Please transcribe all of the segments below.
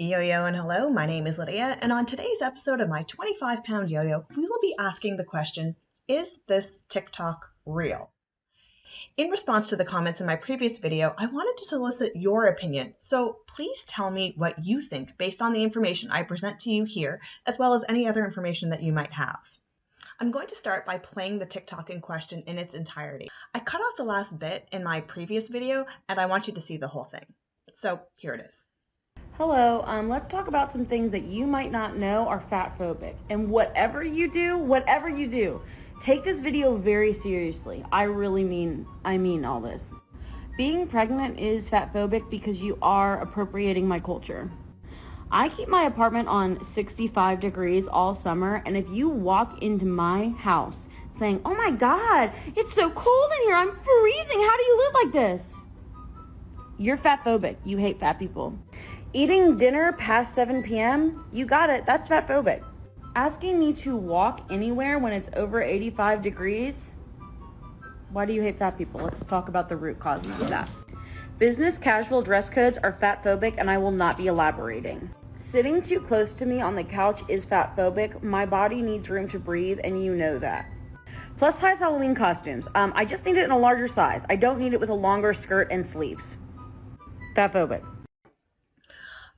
Yo yo and hello, my name is Lydia, and on today's episode of my 25-pound yo-yo, we will be asking the question, is this TikTok real? In response to the comments in my previous video, I wanted to solicit your opinion, so please tell me what you think based on the information I present to you here, as well as any other information that you might have. I'm going to start by playing the TikTok in question in its entirety. I cut off the last bit in my previous video, and I want you to see the whole thing. So here it is. Hello, let's talk about some things that you might not know are fatphobic. And whatever you do, take this video very seriously. I mean all this. Being pregnant is fatphobic because you are appropriating my culture. I keep my apartment on 65 degrees all summer, and if you walk into my house saying, "Oh my God, it's so cold in here, I'm freezing, how do you live like this?" You're fatphobic. You hate fat people. Eating dinner past 7 p.m., you got it, that's fatphobic. Asking me to walk anywhere when it's over 85 degrees, why do you hate fat people? Let's talk about the root causes of that. Business casual dress codes are fatphobic, and I will not be elaborating. Sitting too close to me on the couch is fatphobic. My body needs room to breathe, and you know that. Plus size Halloween costumes. I just need it in a larger size. I don't need it with a longer skirt and sleeves. Fatphobic.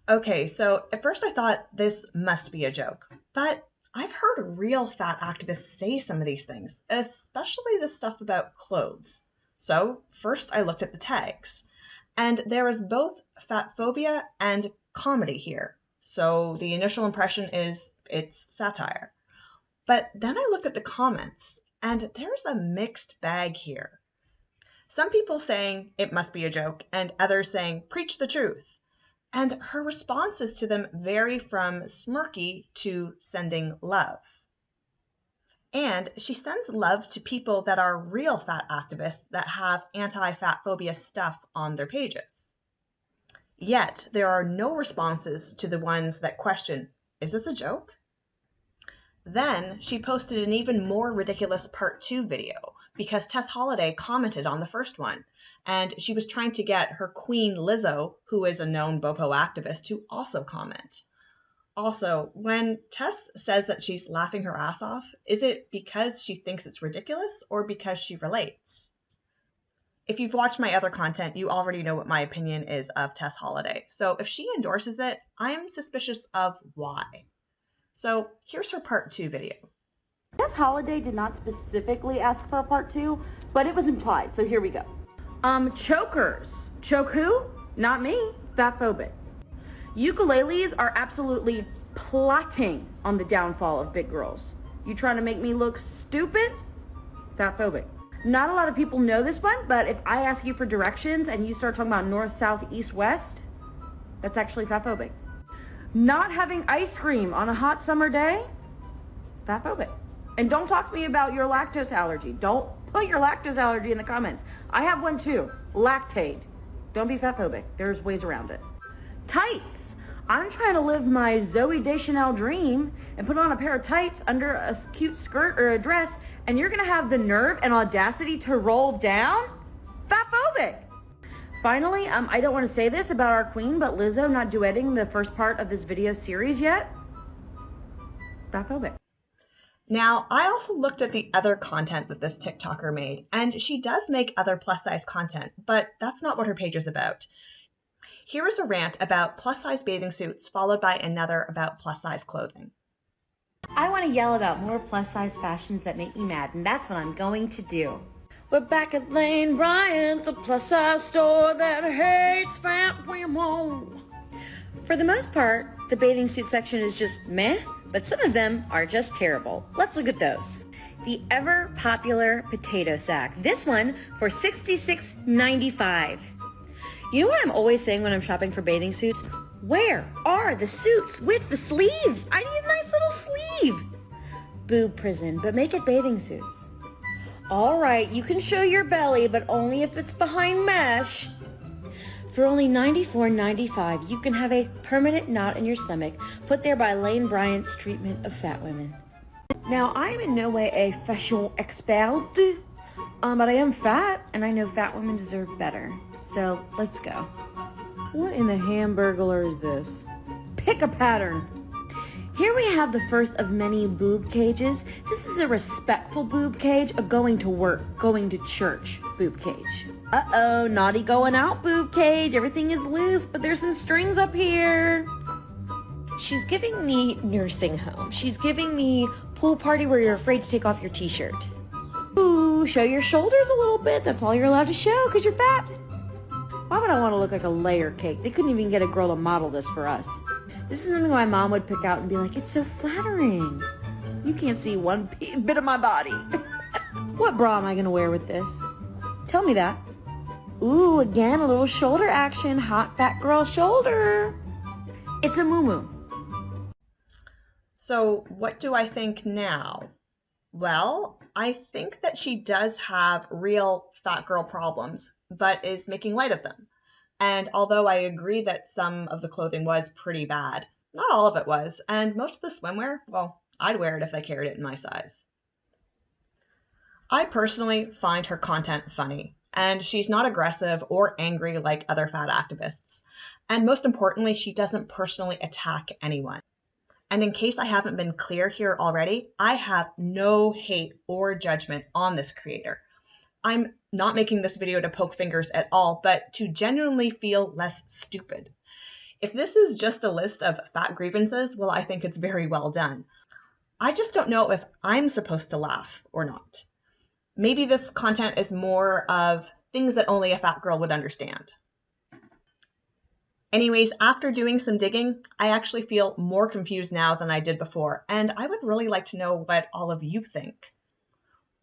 Okay, so at first I thought this must be a joke, but I've heard real fat activists say some of these things, especially the stuff about clothes. So first I looked at the tags, and there is both fat phobia and comedy here. So the initial impression is it's satire. But then I looked at the comments, and there's a mixed bag here. Some people saying it must be a joke, and others saying preach the truth. And her responses to them vary from smirky to sending love. And she sends love to people that are real fat activists that have anti-fat phobia stuff on their pages. Yet, there are no responses to the ones that question, is this a joke? Then, she posted an even more ridiculous part 2 video because Tess Holliday commented on the first one, and she was trying to get her queen Lizzo, who is a known BOPO activist, to also comment. Also, when Tess says that she's laughing her ass off, is it because she thinks it's ridiculous or because she relates? If you've watched my other content, you already know what my opinion is of Tess Holliday. So if she endorses it, I'm suspicious of why. So here's her part 2 video. Tess Holliday did not specifically ask for a part 2, but it was implied, so here we go. Chokers. Choke who? Not me. Fatphobic. Ukuleles are absolutely plotting on the downfall of big girls. You trying to make me look stupid? Fatphobic. Not a lot of people know this one, but if I ask you for directions and you start talking about north, south, east, west, that's actually fatphobic. Not having ice cream on a hot summer day? Fatphobic. And don't talk to me about your lactose allergy. Don't put your lactose allergy in the comments. I have one too. Lactate. Don't be fatphobic. There's ways around it. Tights. I'm trying to live my Zooey Deschanel dream and put on a pair of tights under a cute skirt or a dress, and you're going to have the nerve and audacity to roll down? Fatphobic. Finally, I don't want to say this about our queen, but Lizzo not duetting the first part of this video series yet? Fatphobic. Now, I also looked at the other content that this TikToker made, and she does make other plus-size content, but that's not what her page is about. Here is a rant about plus-size bathing suits, followed by another about plus-size clothing. I want to yell about more plus-size fashions that make me mad, and that's what I'm going to do. We're back at Lane Bryant, the plus-size store that hates fat women. For the most part, the bathing suit section is just meh, but some of them are just terrible. Let's look at those. The ever-popular potato sack. This one for $66.95. You know what I'm always saying when I'm shopping for bathing suits? Where are the suits with the sleeves? I need a nice little sleeve. Boob prison, but make it bathing suits. All right, you can show your belly, but only if it's behind mesh. For only $94.95, you can have a permanent knot in your stomach put there by Lane Bryant's treatment of fat women. Now, I am in no way a fashion expert, but I am fat, and I know fat women deserve better. So, let's go. What in the hamburglar is this? Pick a pattern. Here we have the first of many boob cages. This is a respectful boob cage, a going to work, going to church boob cage. Uh-oh, naughty going out boob cage. Everything is loose, but there's some strings up here. She's giving me nursing home. She's giving me pool party where you're afraid to take off your t-shirt. Ooh, show your shoulders a little bit. That's all you're allowed to show because you're fat. Why would I want to look like a layer cake? They couldn't even get a girl to model this for us. This is something my mom would pick out and be like, it's so flattering. You can't see one bit of my body. What bra am I going to wear with this? Tell me that. Ooh, again, a little shoulder action. Hot fat girl shoulder. It's a muumuu. So what do I think now? Well, I think that she does have real fat girl problems, but is making light of them. And although I agree that some of the clothing was pretty bad, not all of it was, and most of the swimwear, well, I'd wear it if they carried it in my size. I personally find her content funny, and she's not aggressive or angry like other fat activists. And most importantly, she doesn't personally attack anyone. And in case I haven't been clear here already, I have no hate or judgment on this creator. I'm not making this video to poke fingers at all, but to genuinely feel less stupid. If this is just a list of fat grievances, well, I think it's very well done. I just don't know if I'm supposed to laugh or not. Maybe this content is more of things that only a fat girl would understand. Anyways, after doing some digging, I actually feel more confused now than I did before, and I would really like to know what all of you think.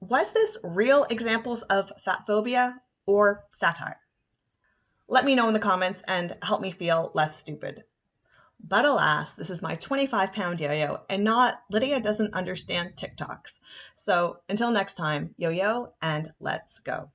Was this real examples of fat phobia or satire? Let me know in the comments and help me feel less stupid. But alas, this is my 25-pound yo-yo, and not Lydia doesn't understand TikToks. So until next time, yo-yo, and let's go.